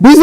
20